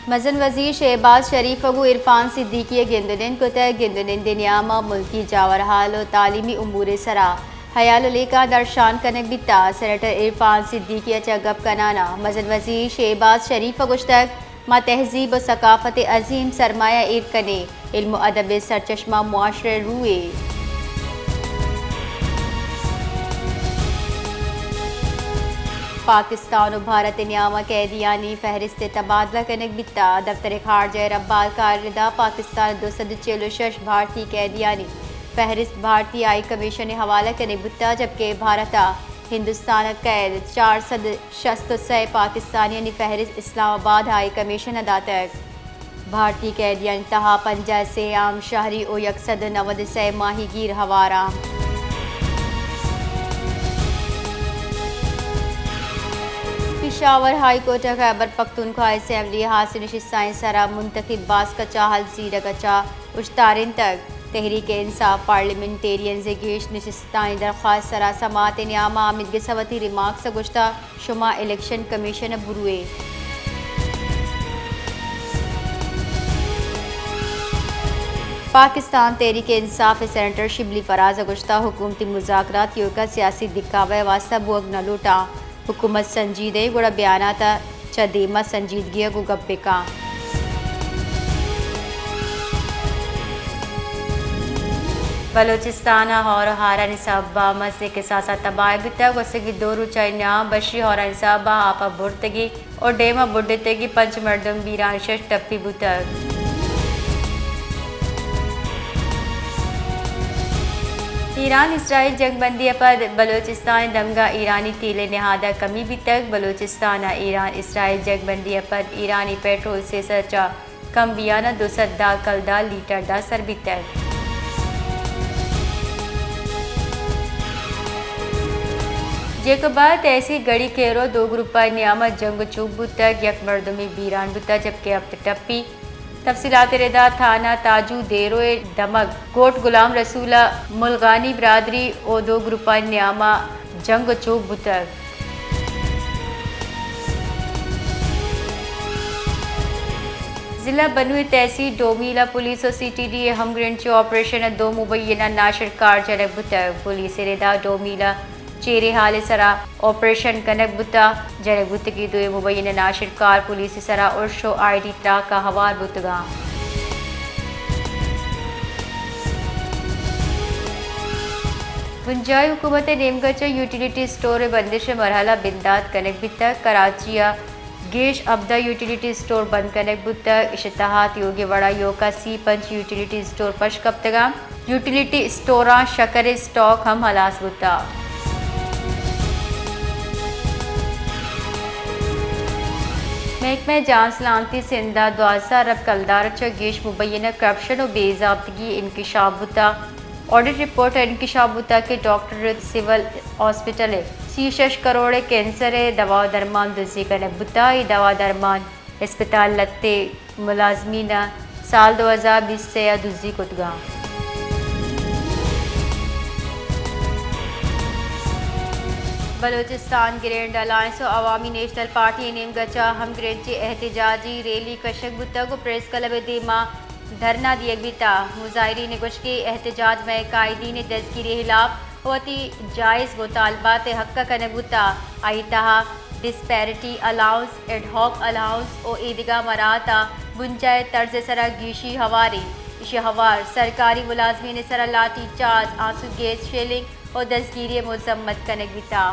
मजन वजीर शहबाज शरीफ को इरफान सिद्दीकी गिंदनिन कुतः गिंदनिन दिनियामा मुल्की जावर हाल और तालीमी उमूर सरा हयालुलेका दर्शान कनक बिता सेनेटर इरफान सिद्दीकी चगब कनाना मजन वजीर शहबाज शरीफ गुश्तक मा तहजीब व सकाफत अजीम सरमाया ईद कने इल्म अदब सरचश्मा मुआशरे रूए। पाकिस्तान और भारत न्यामा कैदियानी फहरिस्त तबादला कनक बिता दफ्तर खारजा रब्बाल कारदा पाकिस्तान 246 भारतीय कैदियानी फहरिस्त भारतीय हाई कमीशन हवाला कनक बिता जबकि भारत हिंदुस्तान कैद 466 पाकिस्तानी फहरिस्त इस्लामाबाद हाई कमीशन अदा तक भारतीय कैदियान तहा 50 से आम शहरी और 190 से माहीगीर हवारा। Peshawar high court Khyber Pakhtunkhwa assembly हासिल नशिस्ताइन सरा मुंतखब बास कचा हल जीरा कचा उश्तारिन तक तहरीक इंसाफ पार्लियामेंटेरियन से गेश नशिस्ताइन दरख्वास्त सरा समात न्यामा आमिद गसवती रिमार्क से गुश्ता शुमा election commission बुरुए। Pakistan Tehreek Insaf senator Shibli Faraz गुश्ता हुकूमती मुज़ाकरात योगा सियासी दिखावे वास्ता बुअग न लूटा हुकूमत संजीदे गुड़ा बयाना चदेमा संजीदगी को गप्पे का। बलोचिस्तान और हारा निसाबा मसले के साथ साथ तबाह तक वसगी दो रुचाइना बशी और निसाबा आपा बुर्तगी और डेमा बुड्डतेगी पंच मर्दम बीरान शश टप्पी बुतक। ईरान इसराइल जंगबंदी पर बलोचिस्तान दमगा ईरानी तीले नहादा कमी भी तक बलोचिस्तान ईरान इसराइल जंगबंदी पर ईरानी पेट्रोल से सरचा कम बियाना 200 कलदा लीटर दा सर भी तक। जेको बाद ऐसी गड़ी केरो दो ग्रुपा नियामत जंग चूब तक यक मर्दमी बीरान बुता जबकि अब टप्पी तफसीलात रेदा थाना ताजू देरोए दमक गोट गुलाम रसूला मुलगानी बरादरी और दो ग्रुपा न्यामा जंग चूब बुतक। जिला बनू तहसील डोमीला पुलिस और CTD हम ग्रेंच ऑपरेशन दो मुबैना नाशर कार जनक बुतक पुलिस रेदा डोमीला चेरे हाल सरा ऑपरेशन कनक बुता जनक बुत की दो मुबैना नाशिर कार पुलिस सरा और शो ID त्रा का हवार बुतगा। गुंजाई हुकूमत नेमगच यूटिलिटी स्टोर बंदिश मरहला बिंदात कनक बिता कराचिया गेश अब्दा यूटिलिटी स्टोर बंद कनक बुता इश्तहात योगी वड़ा योका C5 यूटिलिटी स्टोर पश कप्तगा यूटिलिटी स्टोरा शकर स्टॉक हम हलास बुता। महकमा जान सलामती सिंधा द्वासा रब कलदार गेश मुबैना करप्शन और बेज़ाब्तगी इंकशाफ बुता ऑडिट रिपोर्ट इंकशाफ बुता के doctor civil hospital 6 crore cancer दवा दरमान दुजी कनक बुता दवा दरमान अस्पताल लत्ते मुलाजमीना साल 2020 से या दुजी कुतगा। बलोचिस्तान ग्रैंड अलायंस और अवामी नेशनल पार्टी नेम गचा हम ग्रेंची एहतजाजी रैली कशक बुता को प्रेस क्लब दीमा धरना दिए बिता मुजाहरी ने कुछ के एहतजाज में कायदीन तस्कीर खिलाफ होती जायज़ मुतालबात हक़ कन बुता आई तहा डिस्पैरिटी अलाउंस एडहॉक अलाउंस और ईदगाह मराता बुंजाए तर्ज सरा गीशी हवारी इशहवार सरकारी मुलाजमीन सरा लाठी चार्ज आंसू गैस शेलिंग और दस्तगीरी मजम्मत कनक बिता।